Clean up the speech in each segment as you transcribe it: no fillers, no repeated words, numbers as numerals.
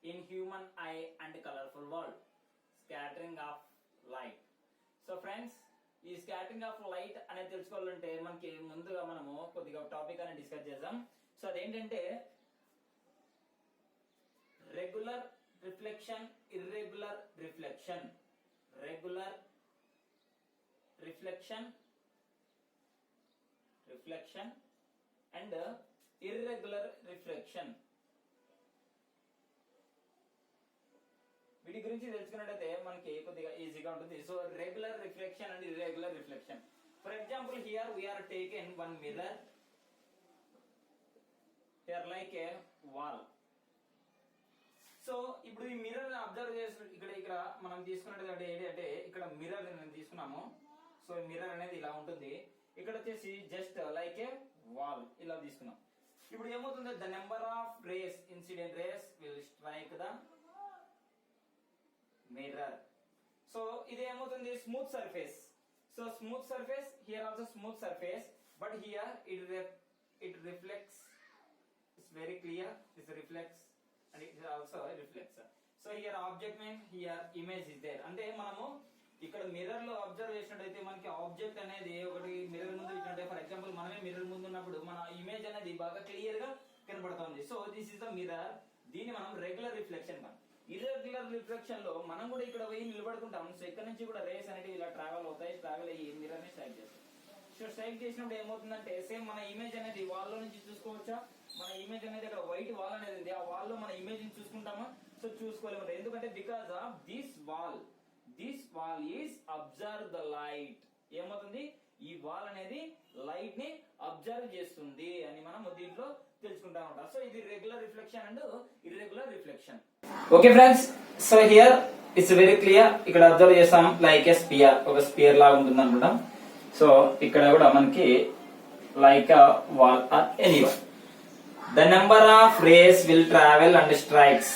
in human eye and colorful world. Scattering of light. So friends, ఈ scattering of light అనేది తెలుసుకోవాలంటే మనకి ముందుగా మనము కొద్దిగా టాపిక్ అనేది డిస్కస్ చేద్దాం. సో అదేంటంటే regular reflection, irregular reflection, regular reflection and irregular reflection. వీటి గురించి తెలుసుకున్నట్టయితే మనకి కొద్దిగా ఈజీగా ఉంటుంది. So regular reflection and irregular reflection. For example here we are taken one mirror here like a wall. So ఇప్పుడు ఈ మిర్రర్ అబ్జర్వ్ చేసి ఇక్కడ మనం తీసుకున్నట్టు ఏంటంటే ఇక్కడ మిర్రర్ నేను తీసుకున్నాము. సో ఈ మిర్రర్ అనేది ఇలా ఉంటుంది. ఇక్కడ వచ్చేసి జస్ట్ లైక్ ఏ వాల్ ఇలా తీసుకున్నాం. ఇప్పుడు ఏమవుతుంది, the number of rays, incident rays will strike the mirror. So ఇది ఏమవుతుంది, smooth surface. So smooth surface, here also smooth surface, but here it reflects. It's very clear. This reflects and it also reflects. So here object means here image is there. అంటే మనము ఇక్కడ mirror లో observe చేసినట్టయితే మనకి object అనేది ఒకటి mirror ముందు ఇచ్చినట్టే, ఫర్ ఎగ్జాంపుల్ మనమే మిర్రర్ ముందు ఉన్నప్పుడు మన ఇమేజ్ అనేది బాగా క్లియర్ గా కనబడుతుంది. So this is the mirror. దీన్ని మనం రెగ్యులర్ రిఫ్లెక్షన్. ఇర్రెగ్యులర్ రిఫ్లెక్షన్ లో మనం కూడా ఇక్కడ పోయి నిలబడుకుంటాం. సో ఇక్కడ నుంచి కూడా రేస్ అనేవి ఇలా ట్రావెల్ అవుతాయి. ట్రావెల్ అయ్యి మిర్రర్ ని స్ట్రైక్ చేస్తాయి. సో స్ట్రైక్ చేసినప్పుడు ఏమవుతుందంటే సేమ్ మన ఇమేజ్ అనేది వాల్ లో నుంచి చూసుకోవచ్చా, మన ఇమేజ్ అనేది అక్కడ వైట్ వాల్ అనేది ఉంది, ఆ వాల్ లో మన ఇమేజ్ ని చూసుకుంటామా? సో చూసుకోలేము. ఎందుకంటే because of this wall is observe the light. ఏమవుతుంది, ఈ వాల్ అనేది లైట్ ని అబ్జర్వ్ చేస్తుంది అని మనం దీంట్లో తెలుసుకుంటాం అన్నమాట. సో ఇది regular reflection and irregular reflection. Okay friends, so here it's very clear. ఇక్కడ అబ్జర్వ్ చేస్తాం లైక్ ఏ స్పియర్, ఒక స్పియర్ లాగా ఉంటుంది అనుకుంటాం. సో ఇక్కడ కూడా మనకి like a wall or anyone. The number of rays will travel and strikes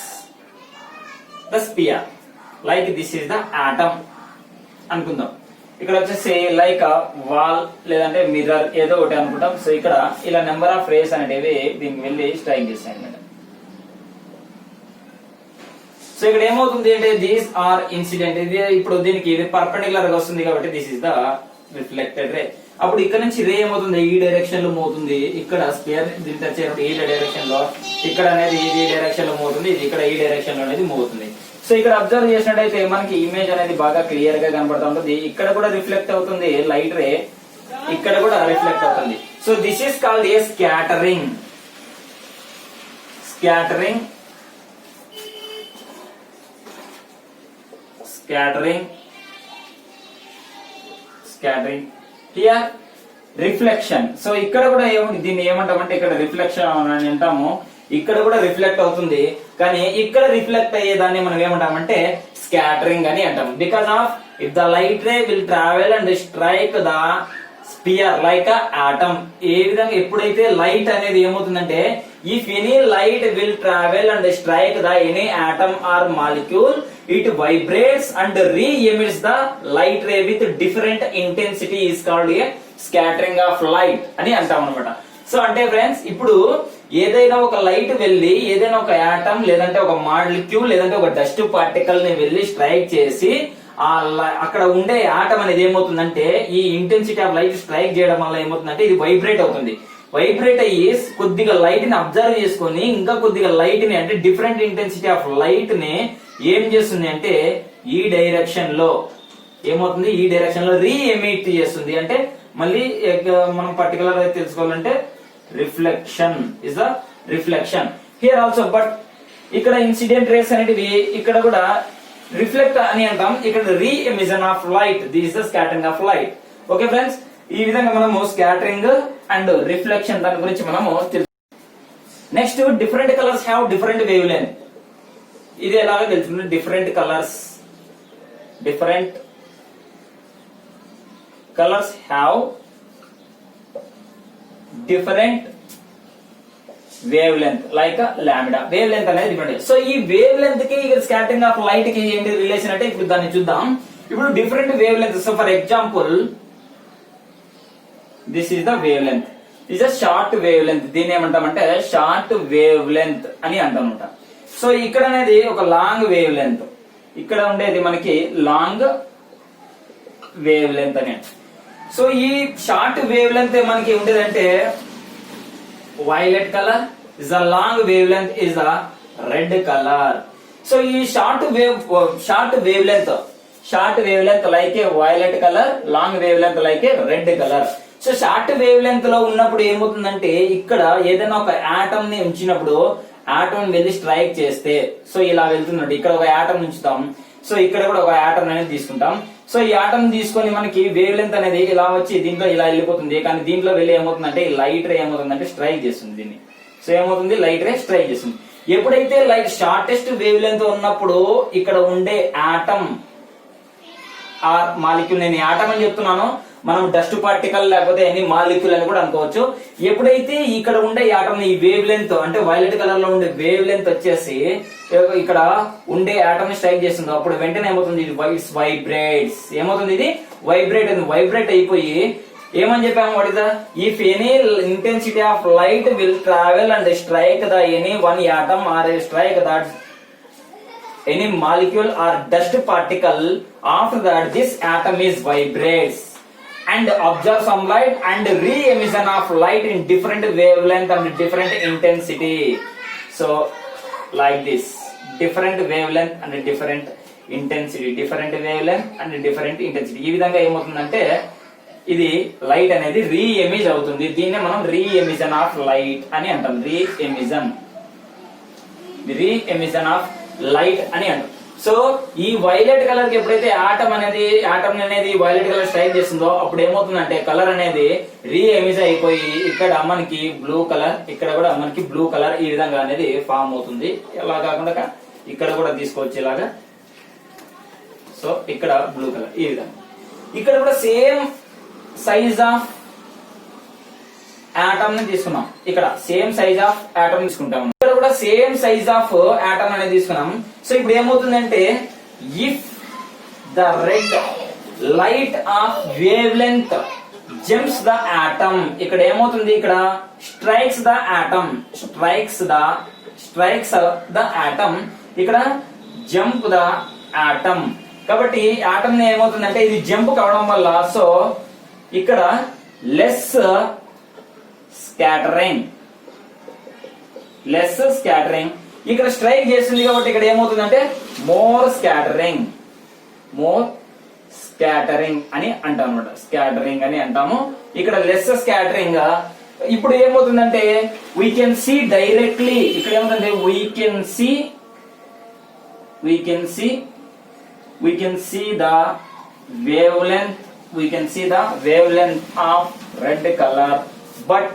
the sphere. Like this is the atom అనుకుందాం. ఇక్కడ వచ్చేసి లైక్ వాల్ లేదంటే మిర్రర్ ఏదో ఒకటి అనుకుంటాం. సో ఇక్కడ ఇలా నెంబర్ ఆఫ్ రేస్ అనేటివి దీనికి వెళ్ళి స్ట్రైక్ చేస్తాయి అన్నమాట. సో ఇక్కడ ఏమవుతుంది అంటే దీస్ ఆర్ ఇన్సిడెంట్. ఇది ఇప్పుడు దీనికి ఇది పర్పెండిక్యులర్ గా వస్తుంది కాబట్టి దిస్ ఇస్ ద రిఫ్లెక్టెడ్ రే. అప్పుడు ఇక్కడ నుంచి రే ఏమవుతుంది, ఈ డైరెక్షన్ లో మోతుంది. ఇక్కడ స్పియర్ దీని టచ్ అయినప్పుడు ఈ డైరెక్షన్ లో, ఇక్కడ అనేది ఈ డైరెక్షన్ లో మోతుంది, ఇది ఇక్కడ ఈ డైరెక్షన్ లో అనేది మోతుంది. సో ఇక్కడ అబ్జర్వ్ చేసినట్టయితే మనకి ఇమేజ్ అనేది బాగా క్లియర్ గా కనబడుతూ ఉంటుంది. ఇక్కడ కూడా రిఫ్లెక్ట్ అవుతుంది లైట్ రే, ఇక్కడ కూడా రిఫ్లెక్ట్ అవుతుంది. So this is called a scattering. Here reflection. So ఇక్కడ కూడా దీన్ని ఏమంటామంటే ఇక్కడ రిఫ్లెక్షన్ అని అంటాము. ఇక్కడ కూడా రిఫ్లెక్ట్ అవుతుంది, కానీ ఇక్కడ రిఫ్లెక్ట్ అయ్యేదాన్ని మనం ఏమంటామంటే స్కాటరింగ్ అని అంటాం. Because of if the light ray will travel and strike the sphere like atom. ఏ విధంగా ఎప్పుడైతే లైట్ అనేది ఏమవుతుందంటే if any light will travel and strike the any atom or molecule, it vibrates and re-emits the light ray with different intensity is called a scattering of light అని అంటాం అన్నమాట. So అంటే friends, ఇప్పుడు ఏదైనా ఒక light వెళ్ళి ఏదైనా ఒక ఆటమ్ లేదంటే ఒక మాలిక్యూల్ లేదంటే ఒక డస్ట్ పార్టికల్ ని వెళ్ళి స్ట్రైక్ చేసి అక్కడ ఉండే ఆటం అనేది ఏమవుతుందంటే ఈ ఇంటెన్సిటీ ఆఫ్ లైట్ స్ట్రైక్ చేయడం వల్ల ఏమవుతుందంటే ఇది వైబ్రేట్ అవుతుంది. వైబ్రేట్ అయ్యి కొద్దిగా లైట్ ని అబ్జర్వ్ చేసుకొని ఇంకా కొద్దిగా లైట్ ని అంటే డిఫరెంట్ ఇంటెన్సిటీ ఆఫ్ లైట్ ని ఏం చేస్తుంది అంటే ఈ డైరెక్షన్ లో ఏమవుతుంది, ఈ డైరెక్షన్ లో రీఎమిట్ చేస్తుంది. అంటే మళ్ళీ మనం పర్టికులర్ గా తెలుసుకోవాలంటే reflection is the reflection here also. But ఇక్కడ ఇన్సిడెంట్ రేస్ అనేటివి ఇక్కడ కూడా రిఫ్లెక్ట్ అని అంటాం. ఇక్కడ reemission of light, this is the scattering of light. Okay friends, ఈ విధంగా మనము స్కాటరింగ్ అండ్ రిఫ్లెక్షన్ దాని గురించి మనము తెలుసు. Next, different colours have different wave length. ఇది ఎలాగో తెలుసుకుంటే different colours have different wave length like lambda. Wave length అనేది డిఫరెంట్. సో ఈ వేవ్ లెంత్ కి స్కాటరింగ్ ఆఫ్ లైట్ కి ఏంటి రిలేషన్ అంటే ఇప్పుడు దాన్ని చూద్దాం. ఇప్పుడు different wave length. So for example this is the wave length, this is short wave length. దీన్ని ఏమంటామంటే షార్ట్ వేవ్ లెంత్ అని అంటాం. సో ఇక్కడ అనేది ఒక లాంగ్ వేవ్ లెంత్, ఇక్కడ ఉండేది మనకి లాంగ్ వేవ్ లెంత్ అని. సో ఈ షార్ట్ వేవ్ లెంత్ మనకి ఉండేదంటే violet colour, is the long wave length is the red colour. So ఈ short wave length like a violet colour, long wave length like a red colour. So short wave length లో ఉన్నప్పుడు ఏమవుతుందంటే ఇక్కడ ఏదైనా ఒక atom ని ఉంచినప్పుడు atom వెళ్ళి స్ట్రైక్ చేస్తే, సో ఇలా వెళ్తున్నట్టు ఇక్కడ ఒక ఆటమ్ ఉంచుతాం, సో ఇక్కడ కూడా ఒక ఆటమ్ అనేది తీసుకుంటాం. సో ఈ ఆటమ్ తీసుకొని మనకి వేవ్ లెంత్ అనేది ఇలా వచ్చి దీంట్లో ఇలా వెళ్ళిపోతుంది. కానీ దీంట్లో వెళ్ళి ఏమవుతుందంటే లైట్ రే ఏమవుతుందంటే స్ట్రైక్ చేస్తుంది దీన్ని. సో ఏమవుతుంది, లైట్ రే స్ట్రైక్ చేస్తుంది. ఎప్పుడైతే లైట్ షార్టెస్ట్ వేవ్ లెంత్ ఉన్నప్పుడు ఇక్కడ ఉండే ఆటమ్ ఆర్ మాలిక్యూల్, నేను ఆటమ్ అని చెప్తున్నాను, మనం డస్ట్ పార్టికల్ లేకపోతే ఎనీ మాలిక్యూల్ అని కూడా అనుకోవచ్చు. ఎప్పుడైతే ఇక్కడ ఉండే ఆటమ్ ఈ వేవ్ లెంత్ అంటే వైలెట్ కలర్ లో ఉండే వేవ్ లెంత్ వచ్చేసి ఇక్కడ ఉండే ఆటమ్ ని స్ట్రైక్ చేస్తుందో అప్పుడు వెంటనే ఏమవుతుంది, ఇది వైబ్రేట్స్. ఏమవుతుంది, ఇది వైబ్రేట్ అయిపోయి ఏమని చెప్పాము, what is the if any intensity of light will travel and strike the any one atom or strike that any molecule or dust particle, after that this atom is vibrates and absorb some light and re-emission of light in different wavelength and different intensity. So like this, different wavelength and different intensity, different wavelength and different intensity. ఈ విధంగా ఏమవుతుందంటే ఇది light అనేది రీ-ఎమిజ్ అవుతుంది. దీన్నే మనం రీ-ఎమిషన్ of light అని అంటాం. రీ-ఎమిషన్ ఆఫ్ లైట్ అని అంటాం. సో ఈ వైలెట్ కలర్ కి ఎప్పుడైతే ఆటమ్ అనేది వైలెట్ కలర్ స్ట్రైక్ చేస్తుందో అప్పుడు ఏమవుతుందంటే కలర్ అనేది రీ-ఎమిజ్ అయిపోయి ఇక్కడ మనకి బ్లూ కలర్, ఇక్కడ కూడా మనకి బ్లూ కలర్ ఈ విధంగా అనేది ఫామ్ అవుతుంది. ఇలా కాకుండా ఇక్కడ కూడా తీసుకోవచ్చు ఇలాగా. సో ఇక్కడ బ్లూ కలర్ ఈ విధంగా. ఇక్కడ కూడా సేమ్ సైజ్ ఆఫ్ ఆటమ్ ని తీసుకున్నాం. ఇక్కడ సేమ్ సైజ్ ఆఫ్ ఆటమ్ తీసుకుంటాం. ఇక్కడ కూడా సేమ్ సైజ్ ఆఫ్ ఆటమ్ అనేది తీసుకున్నాం. సో ఇప్పుడు ఏమవుతుందంటే if the red light of wave length jumps the atom, ఇక్కడ ఏమవుతుంది, ఇక్కడ స్ట్రైక్స్ ద ఆటమ్, ఇక్కడ జంప్ ద ఆటమ్. కాబట్టి ఆటమ్ ఏమవుతుందంటే ఇది జంప్ కావడం వల్ల సో ఇక్కడ లెస్ స్కాటరింగ్, ఇక్కడ స్ట్రైక్ చేస్తుంది కాబట్టి ఇక్కడ ఏమవుతుందంటే మోర్ స్కాటరింగ్ అని అంటాం అనమాట. స్కాటరింగ్ అని అంటాము. ఇక్కడ లెస్ స్కాటరింగ్. ఇప్పుడు ఏమవుతుందంటే వీ కెన్ సీ డైరెక్ట్లీ, ఇక్కడ ఏమవుతుందంటే we can see the wavelength of red color, but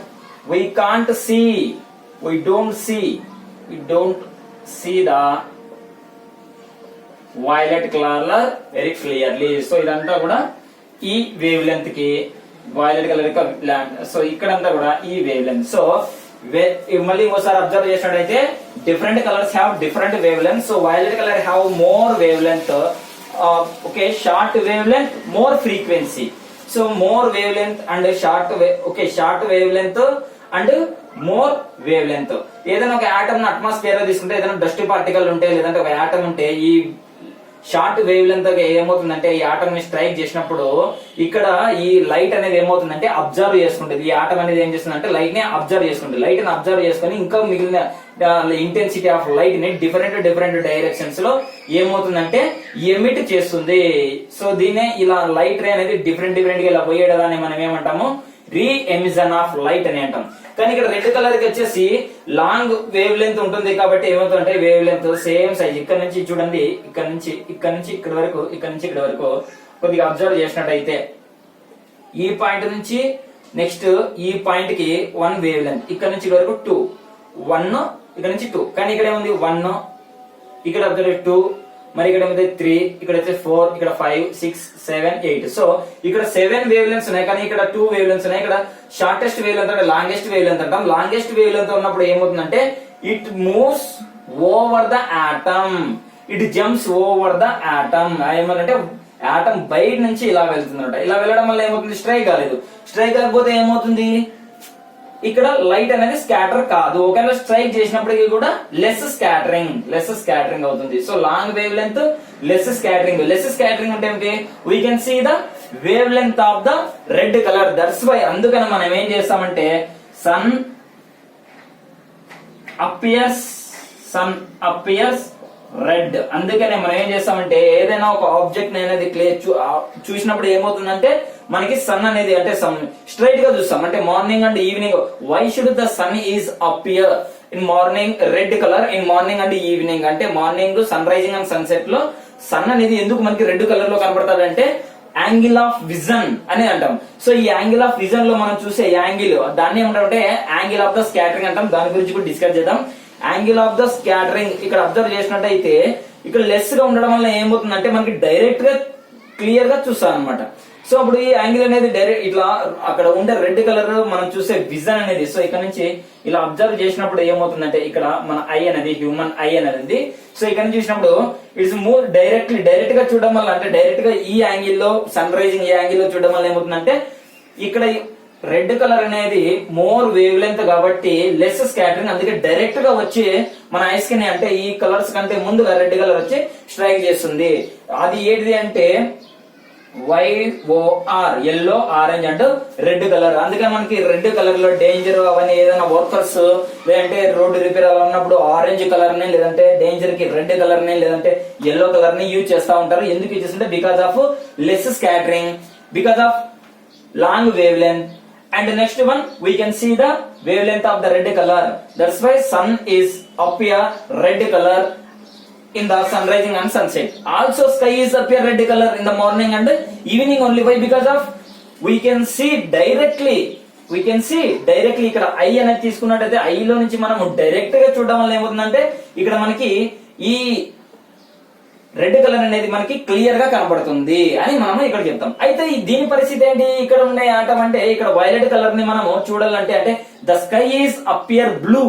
we don't see the violet color very clearly. So ఇదంతా కూడా ఈ వేవ్ లెంత్ కి వైలెట్ కలర్ యొక్క సో ఇక్కడంతా కూడా ఈ వేవ్ లెంత్. సో మళ్ళీ ఒకసారి అబ్జర్వ్ చేసినట్టయితే different colours have different wave length. So violet colour have more wave length, short wavelength, more frequency. So more wavelength and short wavelength and more wavelength. ఏదైనా ఒక atom atmosphere లో తీసుకుంటే ఏదైనా dust particle ఉంటే లేదంటే ఒక atom ఉంటే ఈ షార్ట్ వేవ్ లెంత్ ఏమవుతుందంటే ఈ ఆటమ్ ని స్ట్రైక్ చేసినప్పుడు ఇక్కడ ఈ లైట్ అనేది ఏమవుతుందంటే అబ్జర్వ్ చేసుకుంటుంది. ఈ ఆటమ్ అనేది ఏం చేస్తుందంటే లైట్ ని అబ్జర్వ్ చేసుకుంటుంది. లైట్ ని అబ్జర్వ్ చేసుకుని ఇంకా మిగిలిన ఇంటెన్సిటీ ఆఫ్ లైట్ ని డిఫరెంట్ డైరెక్షన్స్ లో ఏమవుతుందంటే ఎమిట్ చేస్తుంది. సో దీన్నే ఇలా లైట్ రే అనేది డిఫరెంట్ గా ఇలా పోయేదాన్ని మనం ఏమంటాము, రీ-ఎమిషన్ ఆఫ్ లైట్ అని అంటాం. కానీ ఇక్కడ రెడ్ కలర్ కి వచ్చేసి లాంగ్ వేవ్ లెంత్ ఉంటుంది కాబట్టి ఏమవుతుందంటే వేవ్ లెంత్ సేమ్ సైజ్. ఇక్కడ నుంచి చూడండి, ఇక్కడ నుంచి ఇక్కడ వరకు కొద్దిగా అబ్జర్వ్ చేసినట్టయితే ఈ పాయింట్ నుంచి నెక్స్ట్ ఈ పాయింట్ కి 1 వేవ్ లెంత్, ఇక్కడ నుంచి ఇక్కడ వరకు 2, 1 ఇక్కడ నుంచి 2. కానీ ఇక్కడ ఏముంది 1, ఇక్కడ అబ్జర్వ్ 2, మరి ఇక్కడ ఏమైతే 3, ఇక్కడ అయితే 4, ఇక్కడ 5, 6, 7, 8. సో ఇక్కడ 7 వేవ్ లెంత్స్ ఉన్నాయి, కానీ ఇక్కడ 2 వేవ్ లెంత్స్ ఉన్నాయి. ఇక్కడ షార్టెస్ట్ వేవ్ లెంత్ అంటే లాంగెస్ట్ వేవ్ లెంత్ అంటాం. లాంగెస్ట్ వేవ్ లెంత్ ఉన్నప్పుడు ఏమవుతుందంటే it moves over the atom, it jumps over the atom. ఏమంటే ఆటమ్ బయట నుంచి ఇలా వెళ్తుందన్నమాట. ఇలా వెళ్ళడం వల్ల ఏమవుతుంది, స్ట్రైక్ కాలేదు. స్ట్రైక్ కాకపోతే ఏమవుతుంది, ఇక్కడ లైట్ అనేది స్కాటర్ కాదు. ఒకవేళ స్ట్రైక్ చేసినప్పటికీ కూడా లెస్ స్కాటరింగ్ అవుతుంది. So long wave length, less scattering అంటే ఏమిటి? We can see the wavelength of the red colour. That's why అందుకని మనం ఏం చేస్తామంటే సన్ అపియర్స్ రెడ్. అందుకనే మనం ఏం చేస్తామంటే ఏదైనా ఒక ఆబ్జెక్ట్ అనేది చూసినప్పుడు ఏమవుతుందంటే మనకి సన్ అనేది అంటే స్ట్రైట్ గా చూస్తాం. అంటే morning and evening. Why should the sun is appear in morning red colour in morning and evening? అంటే morning sun rising and sunset లో సన్ అనేది ఎందుకు మనకి రెడ్ కలర్ లో కనబడతాడంటే యాంగిల్ ఆఫ్ విజన్ అని అంటాం. సో ఈ యాంగిల్ ఆఫ్ విజన్ లో మనం చూసే యాంగిల్ దాన్ని ఏమంటామంటే యాంగిల్ ఆఫ్ ద స్కాటరింగ్ అంటాం. దాని గురించి కూడా డిస్కస్ చేద్దాం. యాంగిల్ ఆఫ్ ద స్కాటరింగ్ ఇక్కడ అబ్జర్వ్ చేసినట్టయితే ఇక్కడ లెస్ గా ఉండడం వల్ల ఏమవుతుందంటే మనకి డైరెక్ట్ గా క్లియర్ గా చూస్తాం అనమాట. సో అప్పుడు ఈ యాంగిల్ అనేది డైరెక్ట్ ఇట్లా అక్కడ ఉండే రెడ్ కలర్ మనం చూసే విజన్ అనేది. సో ఇక్కడ నుంచి ఇలా అబ్జర్వ్ చేసినప్పుడు ఏమవుతుందంటే ఇక్కడ మన ఐ అనేది హ్యూమన్ ఐ అనేది. సో ఇక్కడ నుంచి చూసినప్పుడు ఇట్స్ మూవ్ డైరెక్ట్ గా చూడడం వల్ల అంటే డైరెక్ట్ గా ఈ యాంగిల్ లో సన్ రైజింగ్ ఈ యాంగిల్ లో చూడడం వల్ల ఏమవుతుందంటే ఇక్కడ రెడ్ కలర్ అనేది మోర్ వేవ్ లెంత్ కాబట్టి లెస్ స్కాటరింగ్. అందుకే డైరెక్ట్ గా వచ్చి మన ఐస్ కి అంటే ఈ కలర్స్ కంటే ముందుగా రెడ్ కలర్ వచ్చి స్ట్రైక్ చేస్తుంది. అది ఏంటిది అంటే YOR yellow, orange and red colour. అందుకని మనకి రెడ్ కలర్ లో డేంజర్ అవన్నీ ఏదైనా వర్కర్స్ లేదంటే రోడ్డు రిపేర్ అలా ఉన్నప్పుడు ఆరెంజ్ కలర్ ని లేదంటే డేంజర్ కి రెడ్ కలర్ ని లేదంటే ఎల్లో కలర్ ని యూజ్ చేస్తా ఉంటారు. ఎందుకు యూజ్ చేస్తుంటే because of less scattering, because of long wave length. And the next one we can see the wavelength of the red color. That's why sun is appear red color in the sun rising and sunset. Also sky is appear red color in the morning and evening only. Why? Because of we can see directly ఇక్కడ I అనేది తీసుకున్నట్టయితే I లో నుంచి మనం direct గా చూడడం వల్ల ఏమవుతుందంటే ఇక్కడ మనకి ఈ రెడ్ కలర్ అనేది మనకి క్లియర్ గా కనబడుతుంది అని మనం ఇక్కడ చెప్తాం. అయితే దీని పరిస్థితి ఏంటి? ఇక్కడ ఉండే ఆటం అంటే ఇక్కడ వైలెట్ కలర్ ని మనము చూడాలంటే అంటే the sky is appear blue.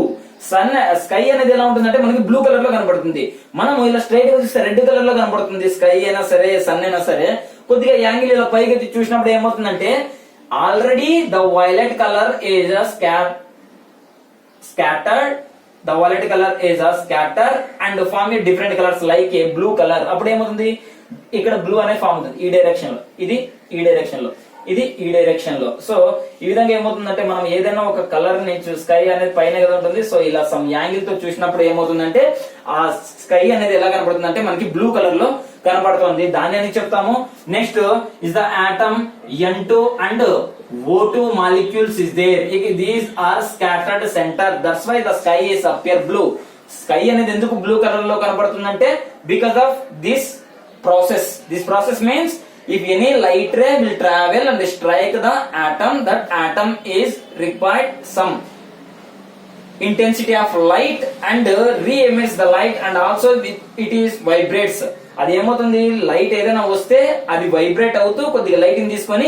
Sky అనేది ఎలా ఉంటుందంటే మనకి బ్లూ కలర్ లో కనబడుతుంది. మనం ఇలా స్ట్రైట్ గా చూస్తే రెడ్ కలర్ లో కనబడుతుంది. స్కై అయినా సరే సన్ అయినా సరే కొద్దిగా యాంగిల్ ఇలా పైకి చూసినప్పుడు ఏమవుతుందంటే already the violet colour is scattered. The violet color is a scatter and form a different colors like a blue color. అప్పుడు ఏమవుతుంది ఇక్కడ బ్లూ అనే ఫామ్ అవుతుంది ఈ డైరెక్షన్ లో, ఇది ఈ డైరెక్షన్ లో, ఇది ఈ డైరెక్షన్ లో. సో ఈ విధంగా ఏమవుతుందంటే మనం ఏదైనా ఒక కలర్ ని స్కై అనేది పైన కదా ఉంటుంది. సో ఇలా సమ్ యాంగిల్ తో చూసినప్పుడు ఏమవుతుందంటే ఆ స్కై అనేది ఎలా కనబడుతుంది అంటే మనకి బ్లూ కలర్ లో కనబడుతుంది. దాన్ని అని చెప్తాము. Next is the atom N2 and O2 molecules is there. These are scattered center. That's why the sky is appear blue. Sky అనేది ఎందుకు బ్లూ కలర్ లో కనబడుతుందంటే because of this process means if any light ray will travel and strike the atom, that atom is required some intensity of light and re-emits the light and also it is vibrates. అది ఏమవుతుంది light ఏదైనా వస్తే అది vibrate అవుతూ కొద్దిగా light ని తీసుకొని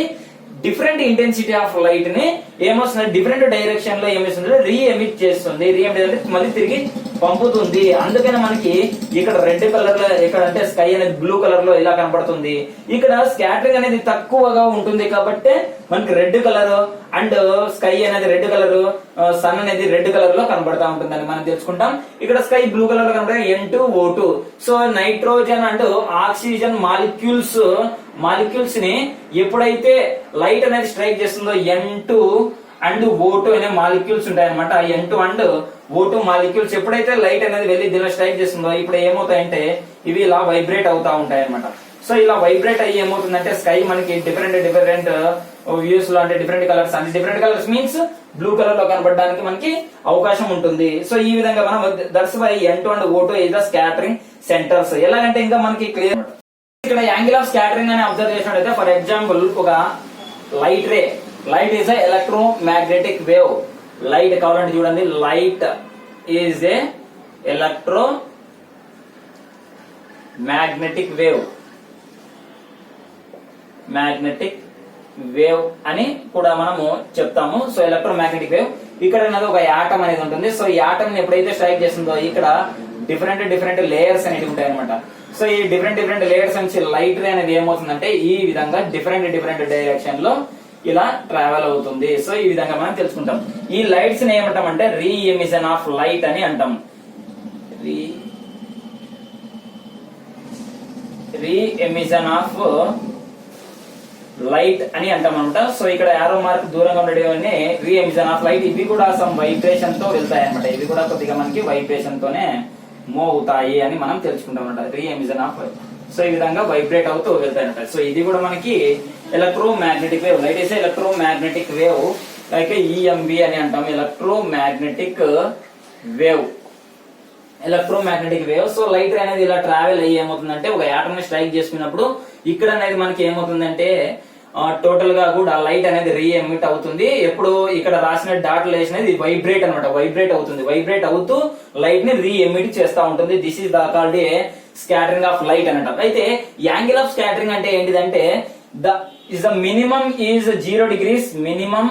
different intensity of light ని ఏమొస్తుంది డిఫరెంట్ డైరెక్షన్ లో ఏమొస్తుంది రీఎమిట్ చేస్తుంది. రీఎమిట్ అంటే మళ్ళీ తిరిగి పంపుతుంది. అందుకని మనకి ఇక్కడ రెడ్ కలర్ లో ఇక్కడ అంటే స్కై అనేది బ్లూ కలర్ లో ఇలా కనబడుతుంది. ఇక్కడ స్కాటరింగ్ అనేది తక్కువగా ఉంటుంది కాబట్టి మనకి రెడ్ కలర్ అండ్ స్కై అనేది రెడ్ కలర్, సన్ అనేది రెడ్ కలర్ లో కనబడతా ఉంటుందని మనం తెలుసుకుంటాం. ఇక్కడ స్కై బ్లూ కలర్ లో కనబడే N2O2. So nitrogen and oxygen molecules ని ఎప్పుడైతే లైట్ అనేది స్ట్రైక్ చేస్తుందో N2 అండ్ O2 అనే మాలిక్యూల్స్ ఉంటాయి అనమాట. N2 అండ్ O2 మాలిక్యూల్స్ ఎప్పుడైతే లైట్ అనేది వెళ్ళి దీనిలో స్ట్రైక్ చేస్తుందో ఇప్పుడు ఏమవుతాయంటే ఇవి ఇలా వైబ్రేట్ అవుతా ఉంటాయి అనమాట. సో ఇలా వైబ్రేట్ అయ్యి ఏమవుతుందంటే స్కై మనకి డిఫరెంట్ వ్యూస్ లో అంటే different colours means blue colour లో కనబడడానికి మనకి అవకాశం ఉంటుంది. సో ఈ విధంగా మనం that's why N2 and O2 is the scattering centres. ఎలాగంటే ఇంకా మనకి క్లియర్ ఇక్కడ యాంగిల్ ఆఫ్ స్కాటరింగ్ అని అబ్జర్వ్ చేసినట్లయితే ఫర్ ఎగ్జాంపుల్ ఒక light is a electromagnetic wave. Light కావాలంటే చూడండి, light is a electromagnetic wave అని కూడా మనము చెప్తాము. సో ఎలక్ట్రోమాగ్నెటిక్ వేవ్ ఇక్కడ అనేది ఒక యాటమ్ అనేది ఉంటుంది. సో ఈ యాటమ్ ని ఎప్పుడైతే స్ట్రైక్ చేస్తుందో ఇక్కడ డిఫరెంట్ లేయర్స్ అనేవి ఉంటాయి అనమాట. సో ఈ డిఫరెంట్ లేయర్స్ నుంచి లైట్ రే అనేది ఏమవుతుందంటే ఈ విధంగా డిఫరెంట్ డైరెక్షన్ లో ఇలా ట్రావెల్ అవుతుంది. సో ఈ విధంగా మనం తెలుసుకుంటాం. ఈ లైట్స్ ని ఏమంటాం అంటే రీ ఎమిషన్ ఆఫ్ లైట్ అని అంటాం. రీ ఎమిషన్ ఆఫ్ లైట్ అని అంటాం అనమాట. సో ఇక్కడ యారో మార్క్ దూరంగా ఉండేవన్నీ రీ ఎమిషన్ ఆఫ్ లైట్. ఇవి కూడా సమ్ వైబ్రేషన్ తో వెళ్తాయి అనమాట. ఇవి కూడా కొద్దిగా మనకి వైబ్రేషన్ తోనే మూవ్ అవుతాయి అని మనం తెలుసుకుంటాం అనమాట. రీ ఎమిషన్ ఆఫ్ లైట్. సో ఈ విధంగా వైబ్రేట్ అవుతూ వెళ్తాయి అనమాట. సో ఇది కూడా మనకి electromagnetic wave. Light is electromagnetic wave like EMV అని అంటాం. Electromagnetic wave, electromagnetic wave. So light అనేది ఇలా ట్రావెల్ అయ్యి ఏమవుతుందంటే ఒక యాటమ్ ని స్ట్రైక్ చేసుకున్నప్పుడు ఇక్కడ అనేది మనకి ఏమవుతుందంటే టోటల్ గా కూడా లైట్ అనేది రీ ఎమిట్ అవుతుంది. ఎప్పుడు ఇక్కడ రాసిన డాట్ వేసినది వైబ్రేట్ అనమాట. వైబ్రేట్ అవుతుంది. వైబ్రేట్ అవుతూ లైట్ ని రీ ఎమిట్ చేస్తా ఉంటుంది. This is the called a scattering of light అని అంటాం. అయితే యాంగిల్ ఆఫ్ స్కాటరింగ్ అంటే ఏంటిదంటే the minimum is 0 degrees, minimum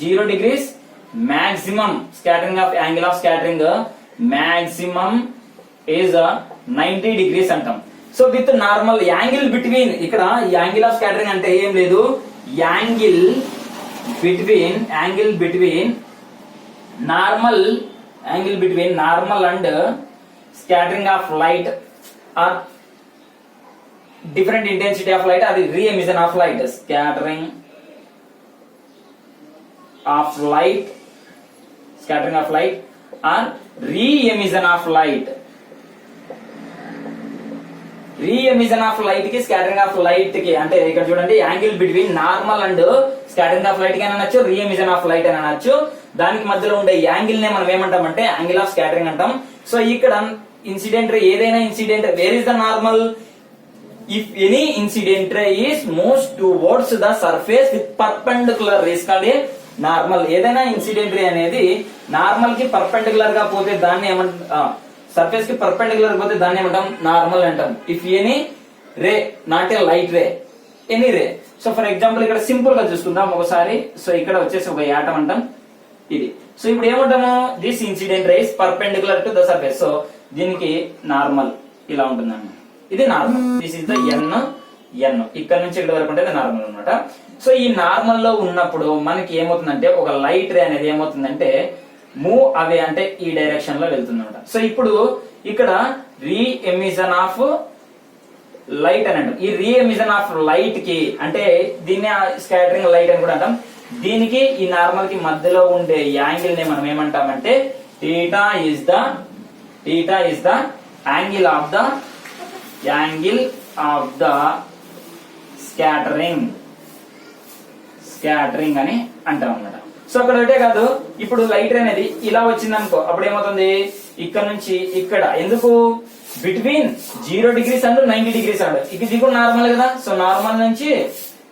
0 degrees, maximum scattering of angle of scattering maximum is 90 degrees అంటాం. So with normal angle between, ఇక్కడ angle of scattering అంటే ఏం లేదు, angle between normal and scattering of light are different intensity of light, అది re emission of light. Scattering of light or re-emission of light. Re-emission of light కి scattering of light కి అంటే ఇక్కడ చూడండి angle between normal and scattering of light కి అని అనొచ్చు, re-emission of light అని అనొచ్చు. దానికి మధ్యలో ఉండే యాంగిల్ నే మనం ఏమంటామంటే యాంగిల్ ఆఫ్ స్కాటరింగ్ అంటాం. సో ఇక్కడ ఇన్సిడెంట్ రే, ఏదైనా incident where is the normal, if any incident ray is moves towards the surface with perpendicular rays called normal. ఏదైనా ఇన్సిడెంట్ రే అనేది నార్మల్ కి పర్పెండిక్యులర్ గా పోతే దాన్ని ఏమంటాం, సర్ఫేస్ కి పర్పెండిక్యులర్ పోతే దాన్ని ఏమంటాం నార్మల్ అంటాం. If any ray, not a light ray, any ray. So for example ఇక్కడ సింపుల్ గా చూసుకుందాం ఒకసారి. సో ఇక్కడ వచ్చేసి ఒక యాటం అంటాం ఇది. సో ఇప్పుడు ఏమంటాము, this incident ray is perpendicular to the surface. So దీనికి నార్మల్ ఇలా ఉంటుందండి, ఇది నార్మల్. దిస్ ఇస్ ద ఎన్, ఇక్కడ నుంచి ఇక్కడ వరకు ఉంటే నార్మల్ అనమాట. సో ఈ నార్మల్ లో ఉన్నప్పుడు మనకి ఏమవుతుందంటే ఒక లైట్ రే అనేది ఏమవుతుందంటే మూవ్ అవే, అంటే ఈ డైరెక్షన్ లో వెళ్తుంది అనమాట. సో ఇప్పుడు ఇక్కడ రీ ఎమిషన్ ఆఫ్ లైట్ అని అంటాం. ఈ రీ ఎమిషన్ ఆఫ్ లైట్ కి అంటే దీన్ని స్కాటరింగ్ లైట్ అని కూడా అంటాం. దీనికి ఈ నార్మల్ కి మధ్యలో ఉండే యాంగిల్ ని మనం ఏమంటామంటే theta is the angle of the scattering అని అంటాం అన్నమాట. సో అక్కడ ఒకటే కాదు, ఇప్పుడు లైట్ అనేది ఇలా వచ్చింది అనుకో, అప్పుడు ఏమవుతుంది ఇక్కడ నుంచి ఇక్కడ, ఎందుకు between 0 degrees and 90 degrees and ఇది కూడా నార్మల్ కదా. సో నార్మల్ నుంచి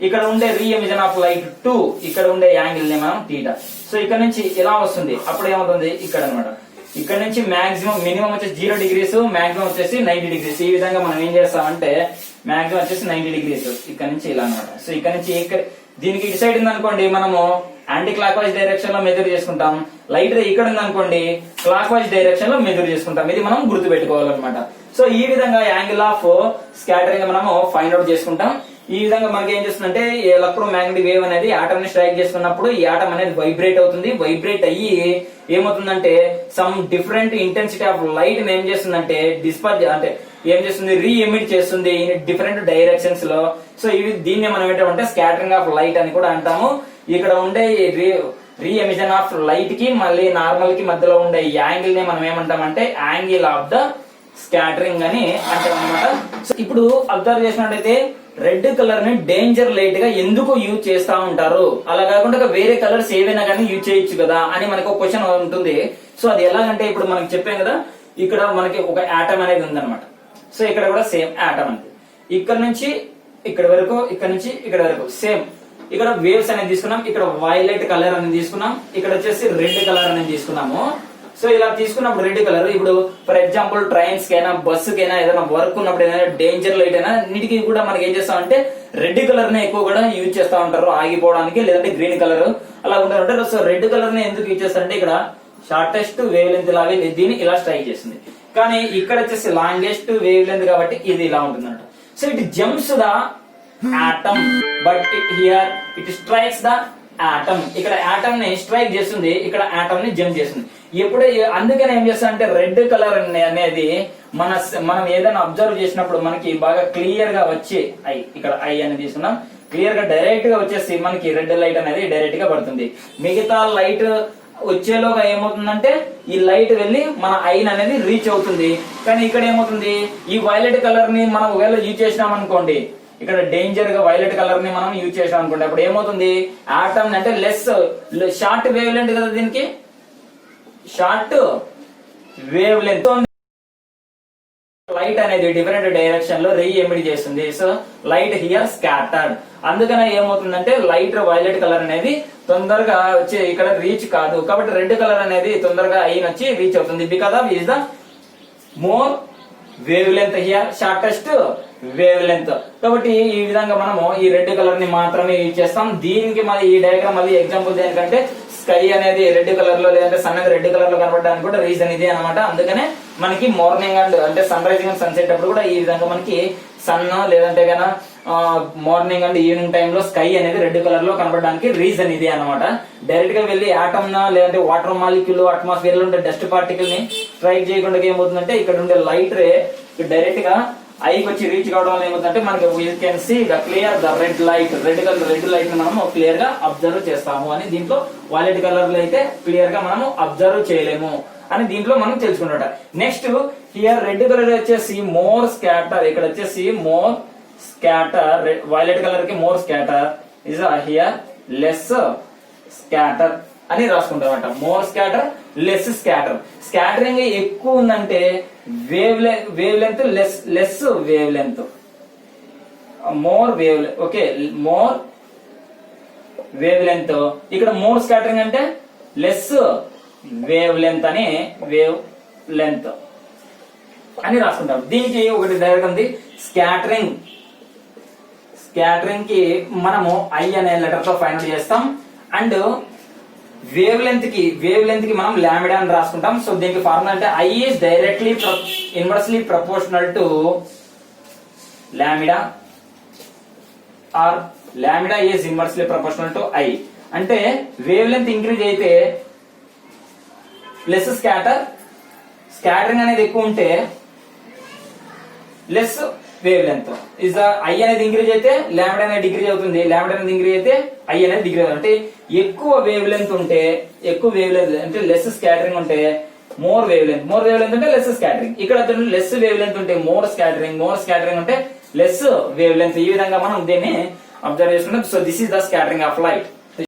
ఇక్కడ ఉండే రీ ఎమిషన్ ఆఫ్ లైట్ టు ఇక్కడ ఉండే యాంగిల్ ని మనం థీటా. సో ఇక్కడ నుంచి ఇలా వస్తుంది, అప్పుడు ఏమవుతుంది ఇక్కడ అనమాట. ఇక్కడ నుంచి మాక్సిమం, మినిమం వచ్చేసి 0 degrees, మాక్సిమం వచ్చేసి 90 degrees. ఈ విధంగా మనం ఏం చేస్తామంటే మాక్సిమం వచ్చేసి 90 degrees ఇక్కడ నుంచి ఇలా అనమాట. సో ఇక్కడ నుంచి ఇక్కడ దీనికి ఇటు సైడ్ ఉంది అనుకోండి, మనము యాంటీ క్లాక్ వైజ్ డైరెక్షన్ లో మెజర్ చేసుకుంటాం. లైట్ రే ఇక్కడ ఉంది అనుకోండి, క్లాక్ వైజ్ డైరెక్షన్ లో మెజర్ చేసుకుంటాం. ఇది మనం గుర్తు పెట్టుకోవాలన్నమాట. సో ఈ విధంగా యాంగిల్ ఆఫ్ స్కాటరింగ్ మనము ఫైండ్ అవుట్ చేసుకుంటాం. ఈ విధంగా మనకి ఏం చేస్తుందంటే ఎలక్ట్రోమాగ్నెటిక్ వేవ్ అనేది ఆటమ్ ని స్ట్రైక్ చేసుకున్నప్పుడు ఈ ఆటమ్ అనేది వైబ్రేట్ అవుతుంది. వైబ్రేట్ అయ్యి ఏమవుతుందంటే some different intensity of light ఏం చేస్తుందంటే డిస్పర్జ్, అంటే ఏం చేస్తుంది, రీ ఎమిట్ చేస్తుంది డిఫరెంట్ డైరెక్షన్స్ లో. సో ఇవి దీన్ని మనం ఏంటంటే స్కాటరింగ్ ఆఫ్ లైట్ అని కూడా అంటాము. ఇక్కడ ఉండే రీ ఎమిషన్ ఆఫ్ లైట్ కి మళ్ళీ నార్మల్ కి మధ్యలో ఉండే యాంగిల్ ని మనం ఏమంటామంటే యాంగిల్ ఆఫ్ ద స్కాటరింగ్ అని అంటాం అనమాట. సో ఇప్పుడు అబ్జర్వ్ చేసినట్టయితే రెడ్ కలర్ ని డేంజర్ లైట్ గా ఎందుకు యూజ్ చేస్తా ఉంటారు, అలా కాకుండా వేరే కలర్స్ ఏవైనా కానీ యూజ్ చేయొచ్చు కదా అని మనకు ఒక క్వశ్చన్ ఉంటుంది. సో అది ఎలాగంటే ఇప్పుడు మనకి చెప్పాం కదా, ఇక్కడ మనకి ఒక ఆటమ్ అనేది ఉందన్నమాట. సో ఇక్కడ కూడా సేమ్ ఆటమ్ అంతే, ఇక్కడ నుంచి ఇక్కడ వరకు, ఇక్కడ నుంచి ఇక్కడ వరకు సేమ్. ఇక్కడ వేవ్స్ అనేది తీసుకున్నాం, ఇక్కడ వైలెట్ కలర్ అనేది తీసుకున్నాం, ఇక్కడ వచ్చేసి రెడ్ కలర్ అనేది తీసుకున్నాము. సో ఇలా తీసుకున్నప్పుడు రెడ్ కలర్, ఇప్పుడు ఫర్ ఎగ్జాంపుల్ ట్రైన్స్ కైనా బస్సు కైనా ఏదైనా వర్క్ ఉన్నప్పుడు ఏదైనా డేంజర్ లైట్ అయినా నీటికి కూడా మనకి ఏం చేస్తామంటే రెడ్ కలర్ ని ఎక్కువ కూడా యూజ్ చేస్తా ఉంటారు ఆగిపోవడానికి, లేదంటే గ్రీన్ కలర్ అలా ఉంటారు. సో రెడ్ కలర్ ని ఎందుకు యూజ్ చేస్తారంటే ఇక్కడ షార్టెస్ట్ వేవ్ లెంత్ లాగే దీన్ని ఇలా స్ట్రైక్ చేస్తుంది, కానీ ఇక్కడ వచ్చేసి లాంగెస్ట్ వేవ్ లెంత్ కాబట్టి ఇది ఇలా ఉంటుంది. So it jumps the atom, but here it strikes the atom. ఇక్కడ atom ని స్ట్రైక్ చేస్తుంది, ఇక్కడ atom ని జంప్ చేస్తుంది. ఎప్పుడు అందుకని ఏం చేస్తా అంటే రెడ్ కలర్ అనేది మనం ఏదైనా అబ్జర్వ్ చేసినప్పుడు మనకి బాగా క్లియర్ గా వచ్చి ఇక్కడ ఐ అనేది తీసుకున్నాం, క్లియర్ గా డైరెక్ట్ గా వచ్చేసి మనకి రెడ్ లైట్ అనేది డైరెక్ట్ గా పడుతుంది. మిగతా లైట్ వచ్చేలోగా ఏమవుతుందంటే ఈ లైట్ వెళ్ళి మన ఐన్ అనేది రీచ్ అవుతుంది. కానీ ఇక్కడ ఏమవుతుంది, ఈ వైలెట్ కలర్ ని మనం ఒకవేళ యూజ్ చేసినాం అనుకోండి, ఇక్కడ డేంజర్ గా వైలెట్ కలర్ ని మనం యూజ్ చేసాం అనుకోండి, అప్పుడు ఏమవుతుంది ఆటమ్ అంటే లెస్ షార్ట్ వేవ్ లెంత్ కదా, దీనికి షార్ట్ వేవ్ లెంత్ లైట్ అనేది డిఫరెంట్ డైరెక్షన్ లో రే ఎమిట్ చేస్తుంది. So light here scattered. అందుకనే ఏమవుతుందంటే లైట్ వైలెట్ కలర్ అనేది తొందరగా వచ్చి ఇక్కడ రీచ్ కాదు, కాబట్టి రెడ్ కలర్ అనేది తొందరగా అయిన వచ్చి రీచ్ అవుతుంది. Because of is the more wave length here, shortest wave length. కాబట్టి ఈ విధంగా మనము ఈ రెడ్ కలర్ ని మాత్రమే యూజ్ చేస్తాం. దీనికి మళ్ళీ ఈ డయాగ్రామ్ మళ్ళీ ఎగ్జాంపుల్ దేనికంటే స్కై అనేది రెడ్ కలర్ లో లేదంటే సన్ అనేది రెడ్ కలర్ లో కనబడడానికి కూడా రీజన్ ఇదే అనమాట. అందుకనే మనకి మార్నింగ్ అండ్ అంటే సన్ రైజింగ్ అండ్ సన్సెట్ అప్పుడు కూడా ఈ విధంగా మనకి సన్ లేదంటే గనా మార్నింగ్ అండ్ ఈవినింగ్ టైమ్ లో స్కై అనేది రెడ్ కలర్ లో కనబడడానికి రీజన్ ఇదే అనమాట. డైరెక్ట్ గా వెళ్ళి ఆటమ్ లేదంటే వాటర్ మాలిక్యూల్ అట్మాస్ఫియర్ లో ఉండే డస్ట్ పార్టికల్ ని స్ట్రైక్ చేయకుండా ఏమవుతుందంటే ఇక్కడ ఉండే లైట్ రే డైరెక్ట్ గా ఐకి వచ్చి రీచ్ కావడం వల్ల ఏమవుతుందంటే మనకి we can see the clear the red light, red light ని మనం క్లియర్ గా అబ్జర్వ్ చేస్తాము అని. దీంట్లో వైలెట్ కలర్ లో అయితే క్లియర్ గా మనం అబ్జర్వ్ చేయలేము అని దీంట్లో మనం తెలుసుకుంటాం. నెక్స్ట్ హియర్ రెడ్ కలర్ వచ్చేసి మోర్ స్కాటర్, ఇక్కడ వచ్చేసి మోర్ స్కాటర్, వైలెట్ కలర్ కి more scatter is here less scatter అని రాసుకుంటామంట. More scatter less scatter. Scattering ఎక్కువ ఉందంటే wave length less wave length, more wave okay more wave length. ఇక్కడ more scattering అంటే లెస్ వేవ్ లెంత్ అని wave length అని రాసుకుంటాం. దీనికి ఒకటి డైరెక్ట్ ఉంది స్కాటరింగ్. స్కాటరింగ్ కి మనము ఐ అనే లెటర్ తో ఫైండ్ చేస్తాం. అండ్ వేవ్ లెంత్ కి మనం లాంబ్డా అని రాసుకుంటాం. సో దీనికి ఫార్ములా అంటే I is directly inversely proportional to lambda or lambda is inversely proportional to I. అంటే వేవ్ లెంత్ ఇంక్రీజ్ అయితే లెస్ స్కాటరింగ్ అనేది ఎక్కువ ఉంటే less wave length is I అనేది ఇంక్రీజ్ అయితే లాంబ్డా అనేది డిక్రీజ్ అవుతుంది, లాంబ్డా అనేది ఇంక్రీజ్ అయితే ఐ అనేది డిక్రీజ్ అవుతుంది. అంటే ఎక్కువ వేవ్ లెంత్ అంటే లెస్ స్కాటరింగ్ ఉంటే మోర్ వేవ్ లెంత్ అంటే లెస్ స్కాటరింగ్. ఇక్కడ లెస్ వేవ్ లెంత్ ఉంటే మోర్ స్కాటరింగ్ ఉంటే లెస్ వేవ్ లెంత్. ఈ విధంగా మనం దీన్ని అబ్జర్వ్ చేసుకుంటాం. So this is the scattering of light.